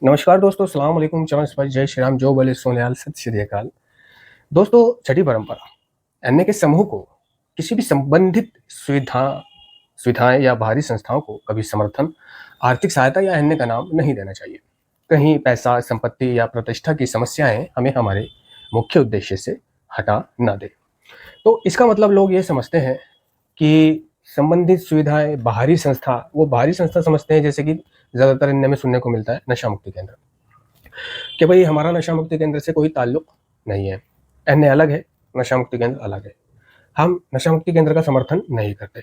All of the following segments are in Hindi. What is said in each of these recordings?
नमस्कार दोस्तों, अस्सलाम वालेकुम, चमस भाई, जय श्री राम, जो बोले सोनिहाल, सत श्री अकाल। दोस्तों, छठी परंपरा अन्य के समूह को किसी भी संबंधित सुविधाएं या बाहरी संस्थाओं को कभी समर्थन, आर्थिक सहायता या अन्य का नाम नहीं देना चाहिए। कहीं पैसा, संपत्ति या प्रतिष्ठा की समस्याएं हमें हमारे मुख्य उद्देश्य से हटा ना दे। तो इसका मतलब लोग ये समझते हैं कि संबंधित सुविधाएं, बाहरी संस्था, वो बाहरी संस्था समझते हैं, जैसे कि ज़्यादातर इनमें सुनने को मिलता है नशा मुक्ति केंद्र, कि भाई हमारा नशा मुक्ति केंद्र से कोई ताल्लुक नहीं है, एनए अलग है, नशा मुक्ति केंद्र अलग है, हम नशा मुक्ति केंद्र का समर्थन नहीं करते।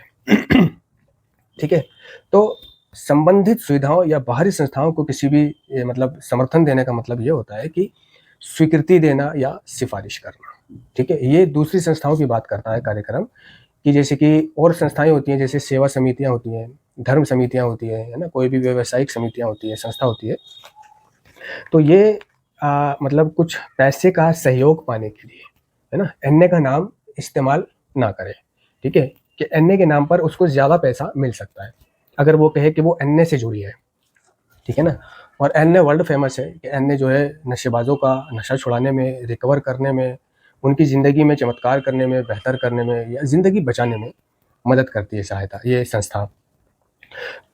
ठीक है। तो संबंधित सुविधाओं या बाहरी संस्थाओं को किसी भी मतलब समर्थन देने का मतलब ये होता है कि स्वीकृति देना या सिफारिश करना। ठीक है, ये दूसरी संस्थाओं की बात करता है कार्यक्रम, कि जैसे कि और संस्थाएं होती हैं, जैसे सेवा समितियां होती हैं, धर्म समितियां होती है ना, कोई भी व्यावसायिक समितियां होती है, संस्था होती है। तो ये मतलब कुछ पैसे का सहयोग पाने के लिए, है ना, एनए का नाम इस्तेमाल ना करें। ठीक है, कि एनए के नाम पर उसको ज़्यादा पैसा मिल सकता है अगर वो कहे कि वो एनए से जुड़ी है। ठीक है ना। और एनए वर्ल्ड फेमस है कि एनए जो है नशेबाजों का नशा छुड़ाने में, रिकवर करने में, उनकी ज़िंदगी में चमत्कार करने में, बेहतर करने में या ज़िंदगी बचाने में मदद करती है, सहायता, ये संस्था।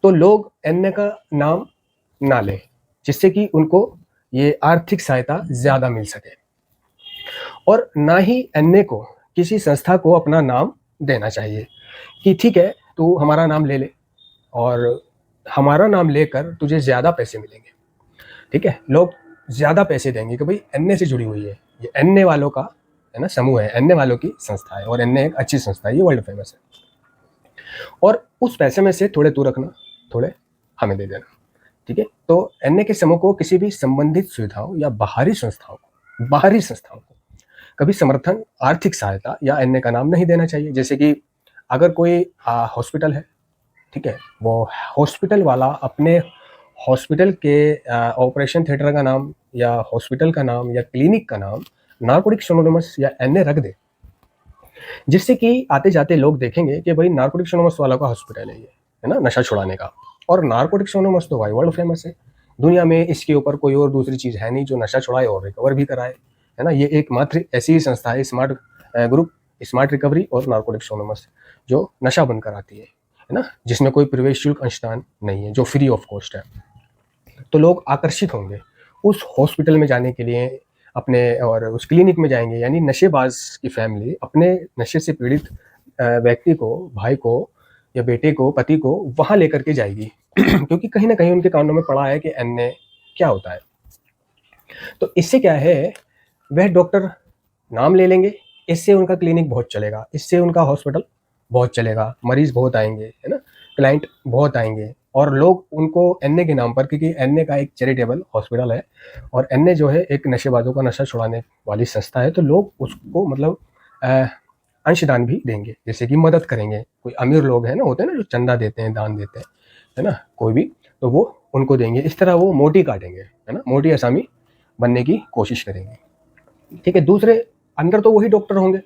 तो लोग एनए का नाम ना लें, जिससे कि उनको ये आर्थिक सहायता ज़्यादा मिल सके। और ना ही एनए को किसी संस्था को अपना नाम देना चाहिए कि ठीक है, तू हमारा नाम ले ले और हमारा नाम लेकर तुझे ज़्यादा पैसे मिलेंगे। ठीक है, लोग ज़्यादा पैसे देंगे कि भाई एनए से जुड़ी हुई है, ये एनए वालों का, है ना, समूह है, एनए वालों की संस्था है, और एनए एक अच्छी संस्था है, ये वर्ल्ड फेमस है। और उस पैसे में से थोड़े तू रखना, थोड़े हमें दे देना। ठीक है। तो एनए के समूह को किसी भी संबंधित सुविधाओं या बाहरी संस्थाओं को कभी समर्थन, आर्थिक सहायता या एनए का नाम नहीं देना चाहिए। जैसे कि अगर कोई हॉस्पिटल है, ठीक है, वो हॉस्पिटल वाला अपने हॉस्पिटल के ऑपरेशन थिएटर का नाम या हॉस्पिटल का नाम या क्लिनिक का नाम नारकोटिक्स एनोनिमस या एनए रख दे, जिससे कि आते जाते लोग देखेंगे कि भाई नारकोटिक्स एनोनिमस वाला का हॉस्पिटल है ना, नशा छुड़ाने का। और नारकोटिक्स एनोनिमस तो भाई वर्ल्ड फेमस है, दुनिया में इसके ऊपर कोई और दूसरी चीज़ है नहीं जो नशा छुड़ाए और रिकवर भी कराए, है ना। ये एकमात्र ऐसी ही संस्था है, स्मार्ट ग्रुप, स्मार्ट रिकवरी और नारकोटिक्स एनोनिमस, जो नशा बंद कराती है ना, जिसमें कोई प्रवेश शुल्क अंशदान नहीं है, जो फ्री ऑफ कॉस्ट है। तो लोग आकर्षित होंगे उस हॉस्पिटल में जाने के लिए, अपने, और उस क्लिनिक में जाएंगे, यानी नशेबाज की फैमिली अपने नशे से पीड़ित व्यक्ति को, भाई को या बेटे को, पति को वहां लेकर के जाएगी। क्योंकि कहीं ना कहीं उनके कानों में पड़ा है कि एनए क्या होता है। तो इससे क्या है, वह डॉक्टर नाम ले लेंगे, इससे उनका क्लिनिक बहुत चलेगा, इससे उनका हॉस्पिटल बहुत चलेगा, मरीज बहुत आएंगे, है ना, क्लाइंट बहुत आएंगे, और लोग उनको एनए के नाम पर, क्योंकि एनए का एक चैरिटेबल हॉस्पिटल है और एनए जो है एक नशेबाजों का नशा छुड़ाने वाली संस्था है, तो लोग उसको मतलब अंशदान भी देंगे, जैसे कि मदद करेंगे। कोई अमीर लोग हैं ना, होते हैं ना, जो चंदा देते हैं, दान देते हैं, है ना, कोई भी, तो वो उनको देंगे। इस तरह वो मोटी काटेंगे, है ना, मोटी आसामी बनने की कोशिश करेंगे। ठीक है। दूसरे, अंदर तो वही डॉक्टर होंगे,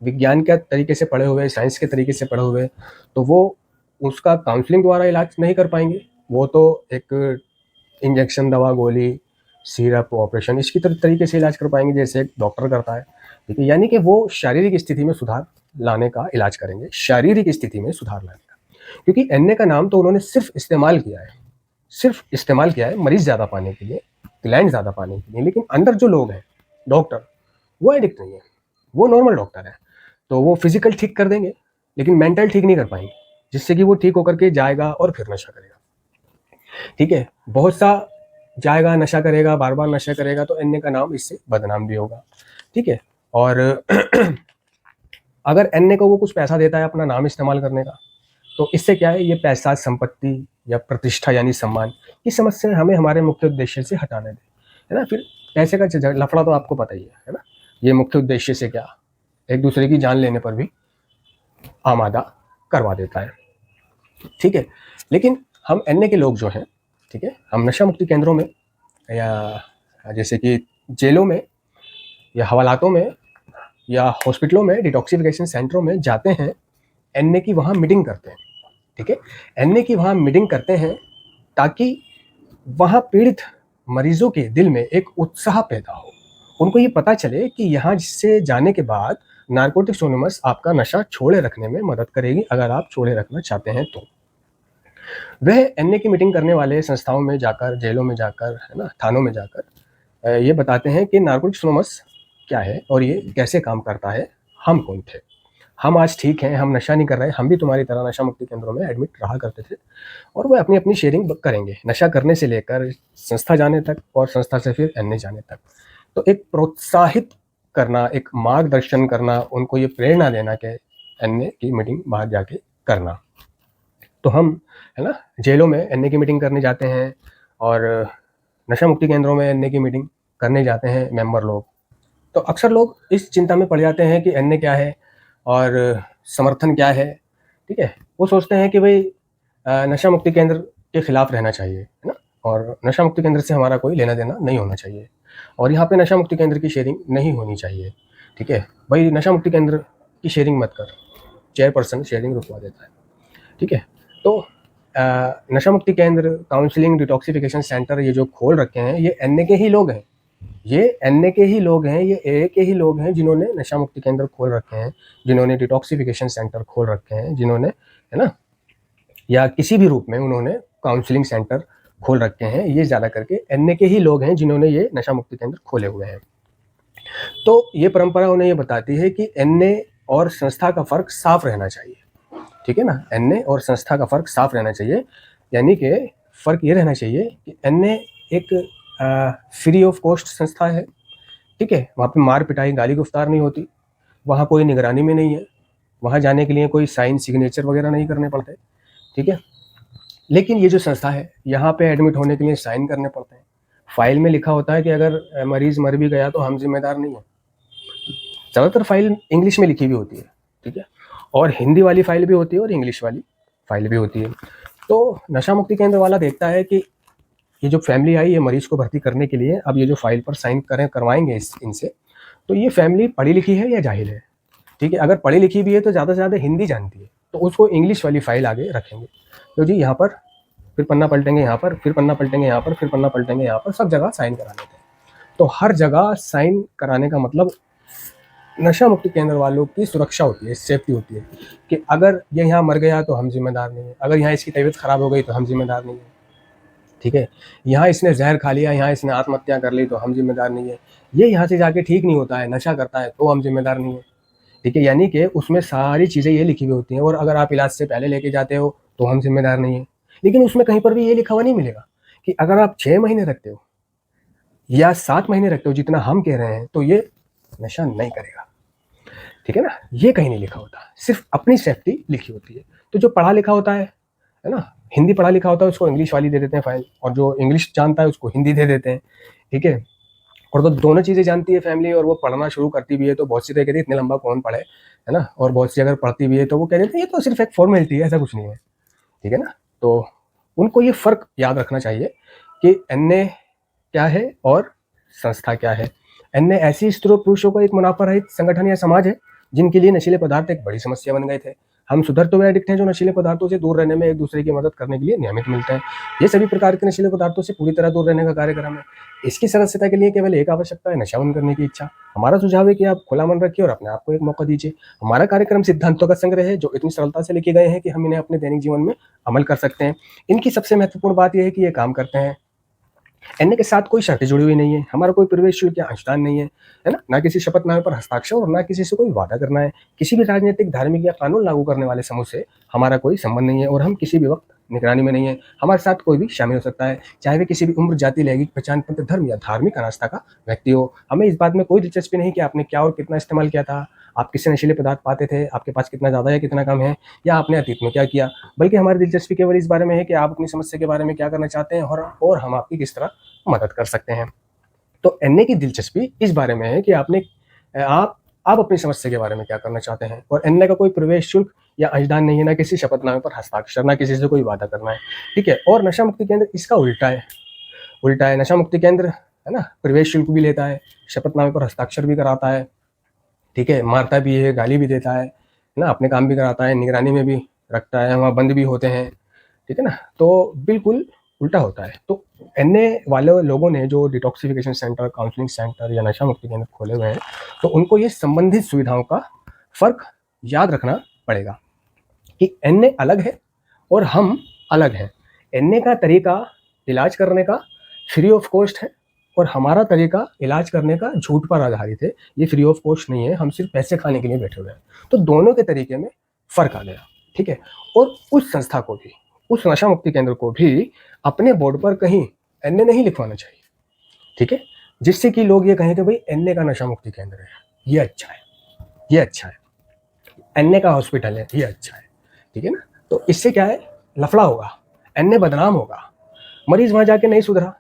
विज्ञान के तरीके से पढ़े हुए, साइंस के तरीके से पढ़े हुए, तो वो उसका काउंसलिंग द्वारा इलाज नहीं कर पाएंगे। वो तो एक इंजेक्शन, दवा, गोली, सिरप, ऑपरेशन, इसकी तरीके से इलाज कर पाएंगे, जैसे एक डॉक्टर करता है। ठीक है, यानी कि वो शारीरिक स्थिति में सुधार लाने का इलाज करेंगे, शारीरिक स्थिति में सुधार लाने का। क्योंकि एनए का नाम तो उन्होंने सिर्फ इस्तेमाल किया है, मरीज ज़्यादा पाने के लिए, क्लाइंट ज़्यादा पाने के लिए, लेकिन अंदर जो लोग हैं, डॉक्टर, वो एडिक्ट नहीं है, वो नॉर्मल डॉक्टर है। तो वो फिजिकल ठीक कर देंगे, लेकिन मेंटल ठीक नहीं कर पाएंगे, जिससे कि वो ठीक होकर के जाएगा और फिर नशा करेगा। ठीक है, बहुत सा जाएगा, नशा करेगा, बार बार नशा करेगा, तो एनए का नाम इससे बदनाम भी होगा। ठीक है। और अगर एनए को वो कुछ पैसा देता है अपना नाम इस्तेमाल करने का, तो इससे क्या है, ये पैसा, संपत्ति या प्रतिष्ठा यानी सम्मान की समस्या हमें हमारे मुख्य उद्देश्य से हटाने दे, है ना। फिर पैसे का लफड़ा तो आपको पता ही है ना। ये मुख्य उद्देश्य से क्या, एक दूसरे की जान लेने पर भी आमादा करवा देता है। ठीक है। लेकिन हम एनए के लोग जो हैं, ठीक है, हम नशा मुक्ति केंद्रों में या जैसे कि जेलों में या हवालातों में या हॉस्पिटलों में, डिटॉक्सिफिकेशन सेंटरों में जाते हैं, एनए की वहाँ मीटिंग करते हैं। ठीक है, एनए की वहाँ मीटिंग करते हैं ताकि वहाँ पीड़ित मरीजों के दिल में एक उत्साह पैदा हो, उनको ये पता चले कि यहाँ से जाने के बाद नारकोटिक्स एनोनिमस आपका नशा छोड़े रखने में मदद करेगी, अगर आप छोड़े रखना चाहते हैं तो। वह एनए की मीटिंग करने वाले संस्थाओं में जाकर, जेलों में जाकर, है ना, थानों में जाकर ये बताते हैं कि नारकोटिक्स एनोनिमस क्या है और ये कैसे काम करता है, हम कौन थे, हम आज ठीक हैं, हम नशा नहीं कर रहे, हम भी तुम्हारी तरह नशा मुक्ति केंद्रों में एडमिट रहा करते थे। और वह अपनी अपनी शेयरिंग करेंगे, नशा करने से लेकर संस्था जाने तक और संस्था से फिर एनए जाने तक। तो एक प्रोत्साहित करना, एक मार्गदर्शन करना, उनको ये प्रेरणा देना कि एनए की मीटिंग बाहर जाके करना। तो हम, है ना, जेलों में एनए की मीटिंग करने जाते हैं और नशा मुक्ति केंद्रों में एनए की मीटिंग करने जाते हैं मेंबर लोग। तो अक्सर लोग इस चिंता में पड़ जाते हैं कि एनए क्या है और समर्थन क्या है, ठीक है। वो सोचते हैं कि भाई नशा मुक्ति केंद्र के खिलाफ रहना चाहिए, है ना, और नशा मुक्ति केंद्र से हमारा कोई लेना देना नहीं होना चाहिए, और यहाँ पे नशा मुक्ति केंद्र की शेयरिंग नहीं होनी चाहिए, ठीक है। भाई नशा मुक्ति केंद्र की शेयरिंग मत कर, चेयरपर्सन शेयरिंग रुकवा देता है, ठीक है। तो नशा मुक्ति केंद्र, काउंसलिंग, डिटॉक्सिफिकेशन सेंटर ये जो खोल रखे हैं, ये एनए के ही लोग हैं, ये एनए के ही लोग हैं, ये ए के ही लोग हैं जिन्होंने नशा मुक्ति केंद्र खोल रखे हैं, जिन्होंने डिटॉक्सिफिकेशन सेंटर खोल रखे हैं, जिन्होंने, है ना, या किसी भी रूप में उन्होंने काउंसलिंग सेंटर खोल रखे हैं। ये ज़्यादा करके एनए के ही लोग हैं जिन्होंने ये नशा मुक्ति केंद्र खोले हुए हैं। तो ये परंपरा उन्हें ये बताती है कि एनए और संस्था का फ़र्क साफ रहना चाहिए, ठीक है ना। एनए और संस्था का फ़र्क साफ रहना चाहिए, यानी कि फ़र्क ये रहना चाहिए कि एनए एक फ्री ऑफ कॉस्ट संस्था है, ठीक है। वहाँ पे मार पिटाई, गाली गुफ्तार नहीं होती, वहाँ कोई निगरानी में नहीं है, वहाँ जाने के लिए कोई साइन, सिग्नेचर वगैरह नहीं करने पड़ते, ठीक है। लेकिन ये जो संस्था है, यहाँ पे एडमिट होने के लिए साइन करने पड़ते हैं, फाइल में लिखा होता है कि अगर मरीज मर भी गया तो हम जिम्मेदार नहीं हैं। ज़्यादातर फाइल इंग्लिश में लिखी हुई होती है, ठीक है, और हिंदी वाली फाइल भी होती है और इंग्लिश वाली फाइल भी होती है। तो नशा मुक्ति केंद्र वाला देखता है कि ये जो फैमिली आई है मरीज को भर्ती करने के लिए, अब ये जो फाइल पर साइन करवाएंगे इनसे, तो ये फैमिली पढ़ी लिखी है या जाहिल है, ठीक है। अगर पढ़ी लिखी भी है तो ज़्यादा से ज़्यादा हिंदी जानती है, तो उसको इंग्लिश वाली फाइल आगे रखेंगे। तो जी यहाँ पर फिर पन्ना पलटेंगे, यहाँ पर फिर पन्ना पलटेंगे, यहाँ पर फिर पन्ना पलटेंगे, यहाँ पर सब जगह साइन करा लेते हैं। तो हर जगह साइन कराने का मतलब नशा मुक्ति केंद्र वालों की सुरक्षा होती है, सेफ्टी होती है कि अगर ये यहाँ मर गया तो हम जिम्मेदार नहीं है, अगर यहाँ इसकी तबीयत खराब हो गई तो हम जिम्मेदार नहीं है, ठीक है। यहाँ इसने जहर खा लिया, यहाँ इसने आत्महत्या कर ली तो हम जिम्मेदार नहीं है, ये यहाँ से जाके ठीक नहीं होता है, नशा करता है तो हम जिम्मेदार नहीं है, ठीक है। यानी कि उसमें सारी चीज़ें ये लिखी हुई होती हैं, और अगर आप इलाज से पहले लेके जाते हो तो हम जिम्मेदार नहीं है। लेकिन उसमें कहीं पर भी ये लिखा हुआ नहीं मिलेगा कि अगर आप 6 महीने रखते हो या 7 महीने रखते हो, जितना हम कह रहे हैं, तो ये नशा नहीं करेगा, ठीक है ना। ये कहीं नहीं लिखा होता, सिर्फ अपनी सेफ्टी लिखी होती है। तो जो पढ़ा लिखा होता है ना, हिंदी पढ़ा लिखा होता है, उसको इंग्लिश वाली दे देते हैं फाइल, और जो इंग्लिश जानता है उसको हिंदी दे देते हैं, ठीक है। और तो दोनों चीज़ें जानती है फैमिली, और वो पढ़ना शुरू करती भी है, तो बहुत सी तो कहती है इतने लंबा कौन पढ़े, है ना। और बहुत सी अगर पढ़ती भी है तो वो कह देते हैं ये तो सिर्फ एक फॉर्मेलिटी है, ऐसा कुछ नहीं है, ठीक है ना। तो उनको ये फ़र्क याद रखना चाहिए कि एनए क्या है और संस्था क्या है। एनए ऐसी स्त्रियों पुरुषों का एक मुनाफा रहित संगठन या समाज है जिनके लिए नशीले पदार्थ एक बड़ी समस्या बन गए थे। हम सुधर तो वे एडिक्ट हैं जो नशीले पदार्थों से दूर रहने में एक दूसरे की मदद करने के लिए नियमित मिलते हैं। ये सभी प्रकार के नशीले पदार्थों से पूरी तरह दूर रहने का कार्यक्रम है। इसकी सदस्यता के लिए केवल एक आवश्यकता है, नशा बंद करने की इच्छा। हमारा सुझाव है कि आप खुला मन रखिए और अपने आप को एक मौका दीजिए। हमारा कार्यक्रम सिद्धांतों का संग्रह है जो इतनी सरलता से लिखे गए हैं कि हम इन्हें अपने दैनिक जीवन में अमल कर सकते हैं। इनकी सबसे महत्वपूर्ण बात यह है कि ये काम करते हैं। एनए के साथ कोई शर्तें जुड़ी हुई नहीं है, हमारा कोई प्रवेश शुल्क या अंशदान नहीं है ना, ना किसी शपथनामे पर हस्ताक्षर और ना किसी से कोई वादा करना है। किसी भी राजनीतिक, धार्मिक या कानून लागू करने वाले समूह से हमारा कोई संबंध नहीं है, और हम किसी भी वक्त निगरानी में नहीं है। हमारे साथ कोई भी शामिल हो सकता है, चाहे वे किसी भी उम्र, जाति, लैंगिक पहचान, पंथ, धर्म या धार्मिक अनास्था का व्यक्ति हो। हमें इस बात में कोई दिलचस्पी नहीं कि आपने क्या और कितना इस्तेमाल किया था, आप किससे नशीले पदार्थ पाते थे, आपके पास कितना ज़्यादा या कितना कम है, या आपने अतीत में क्या किया। बल्कि हमारी दिलचस्पी केवल इस बारे में है कि आप अपनी समस्या के बारे में क्या करना चाहते हैं, और हम आपकी किस तरह मदद कर सकते हैं। तो एनए की दिलचस्पी इस बारे में है कि आप अपनी समस्या के बारे में क्या करना चाहते हैं, और एनए का कोई प्रवेश शुल्क या अंशदान नहीं है, ना किसी शपथनामे पर हस्ताक्षर, ना किसी से कोई वादा करना है, ठीक है। और नशा मुक्ति केंद्र इसका उल्टा है। नशा मुक्ति केंद्र, है ना, प्रवेश शुल्क भी लेता है, शपथनामे पर हस्ताक्षर भी कराता है, ठीक है, मारता भी है, गाली भी देता है ना, अपने काम भी कराता है, निगरानी में भी रखता है, वहाँ बंद भी होते हैं, ठीक है ना। तो बिल्कुल उल्टा होता है। तो एनए वाले लोगों ने जो डिटॉक्सिफिकेशन सेंटर, काउंसलिंग सेंटर या नशा मुक्ति केंद्र खोले हुए हैं, तो उनको ये संबंधित सुविधाओं का फर्क याद रखना पड़ेगा कि एनए अलग है और हम अलग हैं। एनए का तरीका इलाज करने का फ्री ऑफ कॉस्ट है और हमारा तरीका इलाज करने का झूठ पर आधारित है। ये फ्री ऑफ कॉस्ट नहीं है, हम सिर्फ पैसे खाने के लिए बैठे हुए हैं। तो दोनों के तरीके में फर्क आ गया, ठीक है। और उस संस्था को भी, उस नशा मुक्ति केंद्र को भी अपने बोर्ड पर कहीं एनए नहीं लिखवाना चाहिए, ठीक है, जिससे कि लोग ये कहें कि भाई एनए का नशा मुक्ति केंद्र है, ये अच्छा है, ये अच्छा है, एनए का हॉस्पिटल है, ये अच्छा है, ठीक है ना। तो इससे क्या है, लफड़ा होगा, एनए बदनाम होगा, मरीज वहां जाके नहीं सुधरा,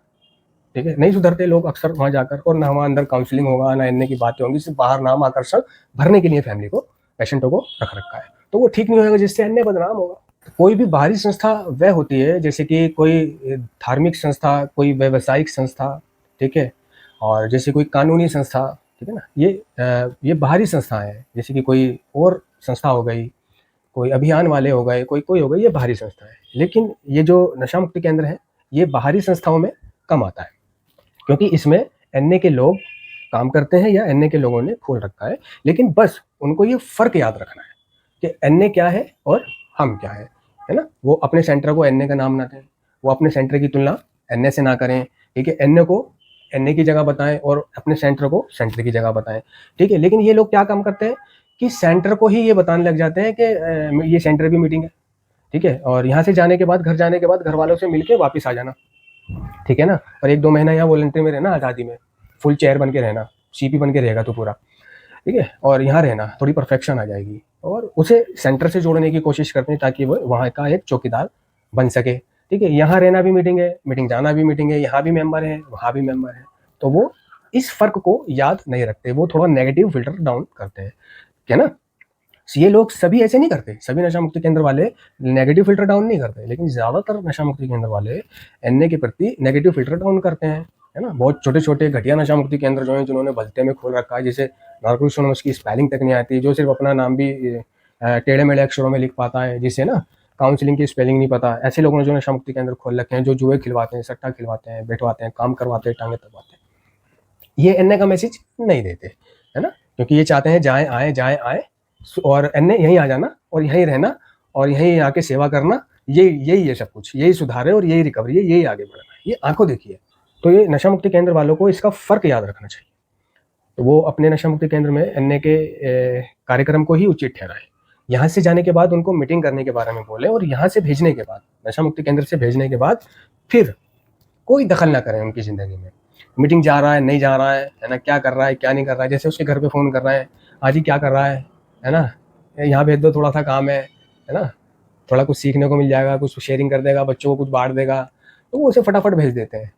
ठीक है, नहीं सुधरते लोग अक्सर वहां जाकर, और ना वहां अंदर काउंसलिंग होगा, ना एनए की बातें होंगी, सिर्फ बाहर नाम आकर्षण भरने के लिए फैमिली को, पेशेंटों को रख रखा है। तो वो ठीक नहीं होगा, जिससे एनए बदनाम होगा। कोई भी बाहरी संस्था वह होती है जैसे कि कोई धार्मिक संस्था, कोई व्यावसायिक संस्था, ठीक है, और जैसे कोई कानूनी संस्था, ठीक है ना, ये बाहरी संस्थाएं हैं। जैसे कि कोई और संस्था हो गई, कोई अभियान वाले हो गए, कोई कोई हो गई, ये बाहरी संस्था है। लेकिन ये जो नशा मुक्ति केंद्र है, ये बाहरी संस्थाओं में कम आता है, क्योंकि इसमें एनए के लोग काम करते हैं या एनए के लोगों ने खोल रखा है। लेकिन बस उनको ये फर्क याद रखना है कि एनए क्या है और हम क्या है ना। वो अपने सेंटर को एनए का नाम ना दें, वो अपने सेंटर की तुलना एनए से ना करें, ठीक है। एनए को एनए की जगह बताएं और अपने सेंटर को सेंटर की जगह बताएं, ठीक है। लेकिन ये लोग क्या काम करते हैं कि सेंटर को ही ये बताने लग जाते हैं कि ये सेंटर की मीटिंग है, ठीक है, और यहाँ से जाने के बाद, घर जाने के बाद घर वालों से मिलके वापस आ जाना, ठीक है ना। और 1-2 महीना यहाँ वॉलंटरी में रहना, आज़ादी में फुल चेयर बन के रहना, सीपी बन के रहेगा तो पूरा, ठीक है, और यहाँ रहना, थोड़ी परफेक्शन आ जाएगी। और उसे सेंटर से जोड़ने की कोशिश करते हैं ताकि वो वहाँ का एक चौकीदार बन सके, ठीक है। यहाँ रहना भी मीटिंग है, मीटिंग जाना भी मीटिंग है, यहाँ भी मेंबर है, वहाँ भी मेंबर है। तो वो इस फर्क को याद नहीं रखते, वो थोड़ा नेगेटिव फिल्टर डाउन करते हैं, है ना। ये लोग सभी ऐसे नहीं करते, सभी नशा मुक्ति केंद्र वाले नेगेटिव फिल्टर डाउन नहीं करते, लेकिन ज्यादातर नशा मुक्ति केंद्र वाले एनए के प्रति नेगेटिव फिल्टर डाउन करते हैं, है ना। बहुत छोटे छोटे घटिया नशा मुक्ति केंद्र जो है, जिन्होंने भलते में खोल रखा है, जैसे नार्कोटिक्स एनोनिमस की स्पेलिंग तक नहीं आती, जो सिर्फ अपना नाम भी टेढ़े मेढ़े अक्षरों में लिख पाता है, जिसे ना काउंसलिंग की स्पेलिंग नहीं पता, ऐसे लोगों ने जो नशा मुक्ति केंद्र खोल रखे हैं, जो जुए खिलवाते हैं, सट्टा खिलवाते हैं, बैठवाते हैं, काम करवाते हैं, टांगे दबाते हैं, ये एनए का मैसेज नहीं देते, है ना। क्योंकि ये चाहते हैं जाए आए, जाए आए, और एनए यहीं आ जाना और यहीं रहना और यहीं आके सेवा करना, यही है सब कुछ, यही सुधार है और यही रिकवरी है, यही आगे बढ़ना है, ये आंखों देखिए। तो ये नशा मुक्ति केंद्र वालों को इसका फर्क याद रखना चाहिए। तो वो अपने नशा मुक्ति केंद्र में एनए के कार्यक्रम को ही उचित ठहराए, यहाँ से जाने के बाद उनको मीटिंग करने के बारे में बोले, और यहाँ से भेजने के बाद, नशा मुक्ति केंद्र से भेजने के बाद फिर कोई दखल ना करें उनकी जिंदगी में। मीटिंग जा रहा है, नहीं जा रहा है ना, क्या कर रहा है, क्या नहीं कर रहा है, जैसे उसके घर पे फोन कर रहा है, आज ही क्या कर रहा है ना, यहाँ भेज दो, थोड़ा सा काम है ना, थोड़ा कुछ सीखने को मिल जाएगा, कुछ शेयरिंग कर देगा, बच्चों को कुछ बांट देगा, तो वो उसे फटाफट भेज देते हैं,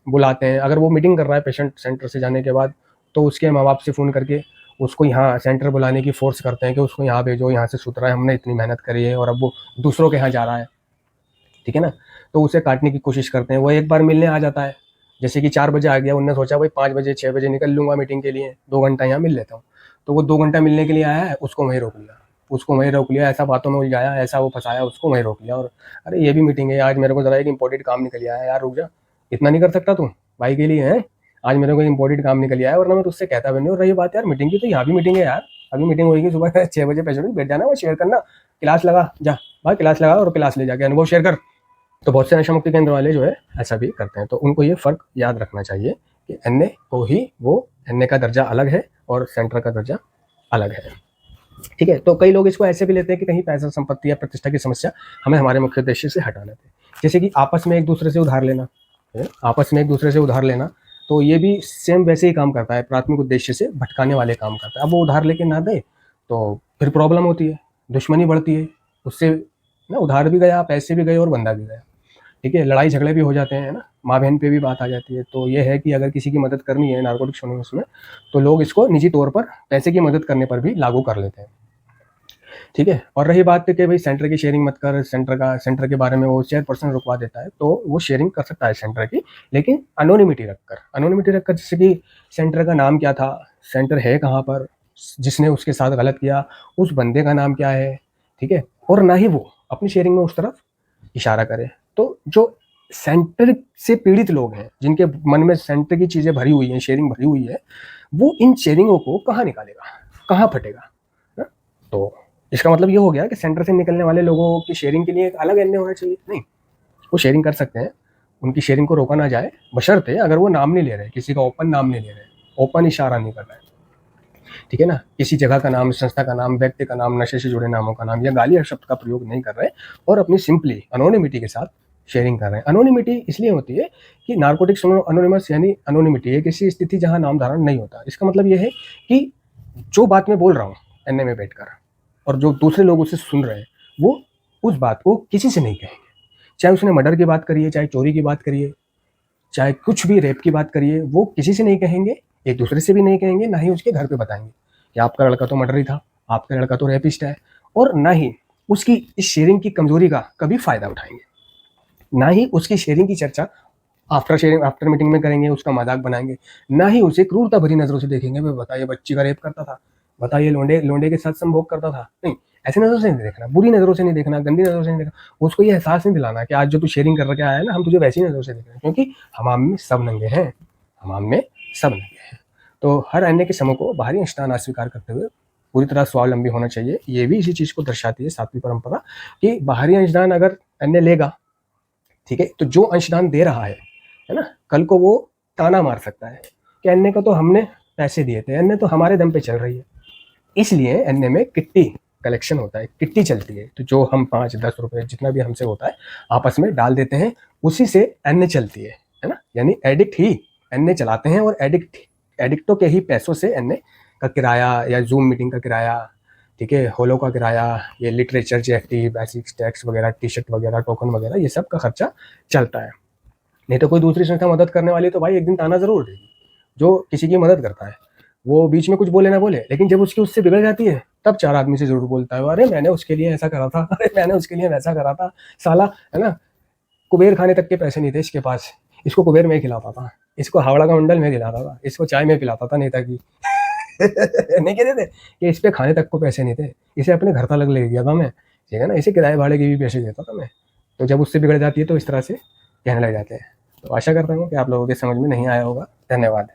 बुलाते हैं। अगर वो मीटिंग कर रहा है पेशेंट सेंटर से जाने के बाद, तो उसके माँ बाप से फ़ोन करके उसको यहाँ सेंटर बुलाने की फोर्स करते हैं कि उसको यहाँ भेजो, यहाँ से सुधरा है, हमने इतनी मेहनत करी है, और अब वो दूसरों के यहाँ जा रहा है, ठीक है ना। तो उसे काटने की कोशिश करते हैं। वो एक बार मिलने आ जाता है, जैसे कि 4 बजे आ गया, उनने सोचा भाई 5 बजे 6 बजे निकल लूँगा मीटिंग के लिए, 2 घंटा यहाँ मिल लेता हूँ। तो वो 2 घंटा मिलने के लिए आया है, उसको वहीं रोक लिया, ऐसा बातों में उलझाया, ऐसा वो फंसाया, उसको वहीं रोक लिया। और अरे ये भी मीटिंग है, आज मेरे को ज़रा एक इंपॉर्टेंट काम निकल आया है, यार रुक जा, इतना नहीं कर सकता तू भाई के लिए, है आज मेरे को इंपॉर्टेंट काम निकल आया है, वरना मैं तुझसे कहता भी नहीं। और रही बात यार मीटिंग की, तो यहाँ भी मीटिंग है यार, अभी मीटिंग होगी सुबह 6 बजे, पेशेंट बैठ जाना, वो शेयर करना, क्लास लगा जा भाई, क्लास लगा और क्लास ले जाके अनुभव शेयर कर। तो बहुत से नशा मुक्ति केंद्र वाले जो है ऐसा भी करते हैं। तो उनको ये फर्क याद रखना चाहिए कि एनए को ही, वो एनए का दर्जा अलग है और सेंटर का दर्जा अलग है, ठीक है। तो कई लोग इसको ऐसे भी लेते हैं कि कहीं पैसा, संपत्ति या प्रतिष्ठा की समस्या हमें हमारे मुख्य उद्देश्य से हटा लेते हैं, जैसे कि आपस में एक दूसरे से उधार लेना, आपस में एक दूसरे से उधार लेना, तो ये भी सेम वैसे ही काम करता है, प्राथमिक उद्देश्य से भटकाने वाले काम करता है। अब वो उधार लेके ना दे तो फिर प्रॉब्लम होती है, दुश्मनी बढ़ती है, उससे ना उधार भी गया, पैसे भी गए और बंदा भी गया, ठीक है। लड़ाई झगड़े भी हो जाते हैं ना, माँ बहन पे भी बात आ जाती है। तो ये है कि अगर किसी की मदद करनी है नार्कोटिक्स एनोनिमस में, तो लोग इसको निजी तौर पर पैसे की मदद करने पर भी लागू कर लेते हैं, ठीक है। और रही बात कि भाई सेंटर की शेयरिंग मत कर, सेंटर के बारे में वो चेयरपर्सन रुकवा देता है, तो वो शेयरिंग कर सकता है सेंटर की, लेकिन अनोनिमिटी रखकर, जैसे कि सेंटर का नाम क्या था, सेंटर है कहाँ पर, जिसने उसके साथ गलत किया उस बंदे का नाम क्या है, ठीक है। और ना ही वो अपनी शेयरिंग में उस तरफ इशारा करे। तो जो सेंटर से पीड़ित लोग हैं, जिनके मन में सेंटर की चीज़ें भरी हुई हैं, शेयरिंग भरी हुई है, वो इन शेयरिंगों को कहाँ निकालेगा, कहाँ फटेगा ना? तो इसका मतलब ये हो गया कि सेंटर से निकलने वाले लोगों की शेयरिंग के लिए एक अलग एनए होना चाहिए। नहीं, वो शेयरिंग कर सकते हैं, उनकी शेयरिंग को रोका ना जाए, बशर्ते अगर वो नाम नहीं ले रहे, किसी का ओपन नाम नहीं ले रहे, ओपन इशारा नहीं कर रहे, ठीक है ना, किसी जगह का नाम, संस्था का नाम, व्यक्ति का नाम, नशे से जुड़े नामों का नाम या गाली शब्द का प्रयोग नहीं कर रहे और अपनी सिंपली अनोनिमिटी के साथ शेयरिंग कर रहे हैं। अनोनिमिटी इसलिए होती है कि नार्कोटिक्स अनोनिमस यानी अनोनिमिटी एक ऐसी स्थिति जहां नाम धारण नहीं होता। इसका मतलब यह है कि जो बात मैं बोल रहा हूँ एनए में बैठकर और जो दूसरे लोग उसे सुन रहे हैं, वो उस बात को किसी से नहीं कहेंगे। चाहे उसने मर्डर की बात करी है, चाहे चोरी की बात करी है, चाहे कुछ भी रेप की बात करिए, वो किसी से नहीं कहेंगे, एक दूसरे से भी नहीं कहेंगे, ना ही उसके घर पे बताएंगे कि आपका लड़का तो मर्डर ही था, आपका लड़का तो रेपिस्ट है, और ना ही उसकी इस शेयरिंग की कमजोरी का कभी फायदा उठाएंगे, ना ही उसकी शेयरिंग की चर्चा आफ्टर मीटिंग में करेंगे, उसका मजाक बनाएंगे, ना ही उसे क्रूरता भरी नजरों से देखेंगे, बताइए बच्ची का रेप करता था, बताइए लोंडे लोंडे के साथ संभोग करता था। नहीं, ऐसी नजरों से नहीं देखना, बुरी नजरों से नहीं देखना, गंदी नजरों से नहीं देखना। उसको ये एहसास नहीं दिलाना कि आज जो तू शेयरिंग कर के आया है ना, हम तुझे वैसी नजरों से देख रहे हैं, क्योंकि हमाम में सब नंगे हैं, हमाम में सब नंगे हैं। तो हर अन्य के समूह को बाहरी अंशदान अस्वीकार करते हुए पूरी तरह स्वावलंबी होना चाहिए। ये भी इसी चीज को दर्शाती है सातवीं परंपरा कि बाहरी अंशदान अगर अन्य लेगा, ठीक है, तो जो अंशदान दे रहा है ना, कल को वो ताना मार सकता है कि अन्य को तो हमने पैसे दिए थे, अन्य तो हमारे दम पे चल रही है। इसलिए अन्य में किट्टी कलेक्शन होता है, किट्टी चलती है, तो जो हम 5-10 रुपए जितना भी हमसे होता है आपस में डाल देते हैं, उसी से अन्य चलती है ना। यानी एडिक्ट ही अन्य चलाते हैं और एडिक्टों के ही पैसों से अन्य का किराया या जूम मीटिंग का किराया, ठीक है, होलो का किराया, ये लिटरेचर जेएफटी, बेसिक्स टैक्स वगैरह, टी शर्ट वगैरह, टोकन वगैरह, ये सब का खर्चा चलता है। नहीं तो कोई दूसरी संस्था मदद करने वाली तो भाई एक दिन ताना जरूर देगी। जो किसी की मदद करता है वो बीच में कुछ बोले ना बोले, लेकिन जब उसकी उससे बिगड़ जाती है तब 4 आदमी से जरूर बोलता है, अरे मैंने उसके लिए ऐसा करा था, अरे मैंने उसके लिए वैसा करा था, साला, है ना, कुबेर खाने तक के पैसे नहीं थे इसके पास, इसको कुबेर में खिलाता था, इसको हावड़ा का मंडल में खिलाता था, इसको चाय में पिलाता था नेता की नहीं कहते थे कि इस पे खाने तक को पैसे नहीं थे, इसे अपने घर तक ले गया था मैं, ठीक है ना, इसे किराए भाड़े के भी पैसे देता था मैं। तो जब उससे बिगड़ जाती है तो इस तरह से कहने लग जाते हैं। तो आशा करता हूँ कि आप लोगों के समझ में नहीं आया होगा। धन्यवाद।